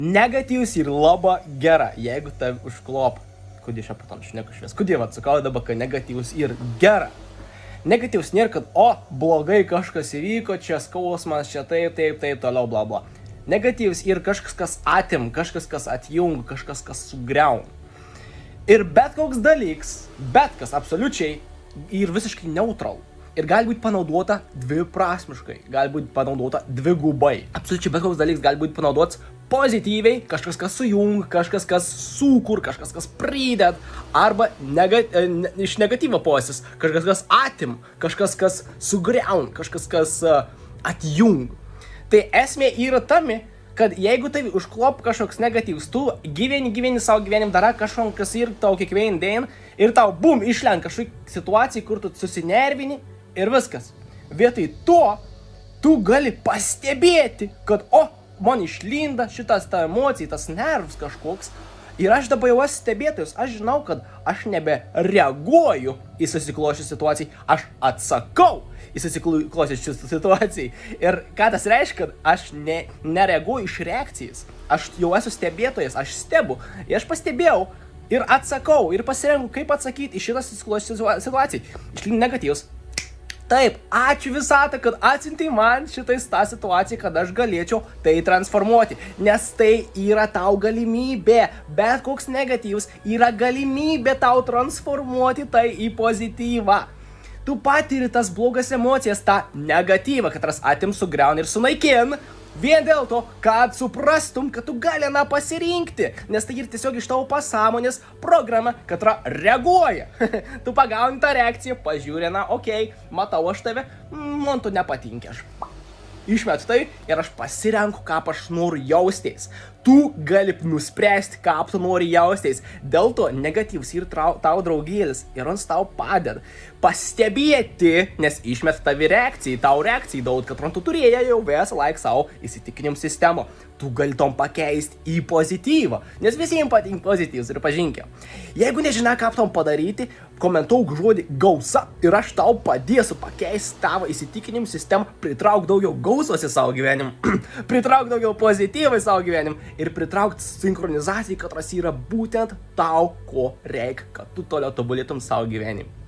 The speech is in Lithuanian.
Negatyvus ir labai gera, jeigu tav užklop. Kodėl šią patam šneku švies? Kodėl atsakau dabar, kad negatyvus ir gera? Negatyvus nėra, kad blogai kažkas įvyko, čia skausmas, čia taip, toliau, bla bla. Negatyvus ir kažkas, kas atim, kažkas, kas atjung, kažkas, kas sugriaun. Ir bet koks dalyks, bet kas absoliučiai ir visiškai neutral. Ir gali būti panaudota dviprasmiškai, gali būti panaudota dvigubai. Absoliučiai bet koks dalykas gali būti panaudotas pozityviai, kažkas, kas sujung, kažkas, kas sukur, kažkas, kas prided, arba iš negatyvo pusės, kažkas, kas atim, kažkas, kas sugriaun, kažkas, kas atjung. Tai esmė yra tame, kad jeigu tai užklop kažkoks negatyvus, tu gyveni savo gyvenim, dara kažkas ir tau kiekvieną dieną ir tau bum išlenk kažkokia situacija, kur tu susinervini ir viskas. Vietoj to, tu gali pastebėti, kad man išlinda šitas ta emocija, tas nervas kažkoks ir aš dabar jau esu stebėtojas, aš žinau, kad aš nebereaguoju į susikloščią situaciją, aš atsakau į susikloščią situaciją. Ir ką tas reiškia, kad aš nereaguoju iš reakcijas, aš jau esu stebėtojas, aš stebu, ir aš pastebėjau ir atsakau ir pasirenku, kaip atsakyti į šitą susikloščią situaciją. Išlinda negatyvus. Taip, ačiū visatą, kad atsiuntei man šitais tą situaciją, kad aš galėčiau tai transformuoti, nes tai yra tau galimybė, bet koks negatyvus yra galimybė tau transformuoti tai į pozityvą. Tu patiri tas blogas emocijas, tą negatyvą, kad tas atim sugriaun ir sunaikin, vien dėl to, kad suprastum, kad tu gali pasirinkti, nes tai ir tiesiog iš tavo pasąmonės programa, kad reaguoja. Tu pagauni tą reakciją, pažiūrė, okei, matau aš tave, man tu nepatinki aš. Išmetu tai ir aš pasirenku, ką aš noriu jaustis. Tu gali nuspręsti, ką tu nori jaustis. Dėl to negatyvus ir tau draugėlis ir jis tau padeda pastebėti, nes išmet tavi reakcijai, tau reakcijai daug, kad tu turėjai jau visą laiką savo įsitikinimų sistemą. Tu gali tom pakeisti į pozityvą, nes visiems patinka pozityvus ir pažinkia. Jeigu nežinai, ką tom padaryti, komentuok žodį gausa ir aš tau padėsiu pakeisti tavo įsitikinimų sistemą, pritrauk daugiau gausos į savo gyvenimą, pritrauk daugiau pozityvą į savo gyvenimą ir pritraukti sinchronizaciją, kad yra būtent tau, ko reikia, kad tu toliau tobulėtum savo gyvenimą.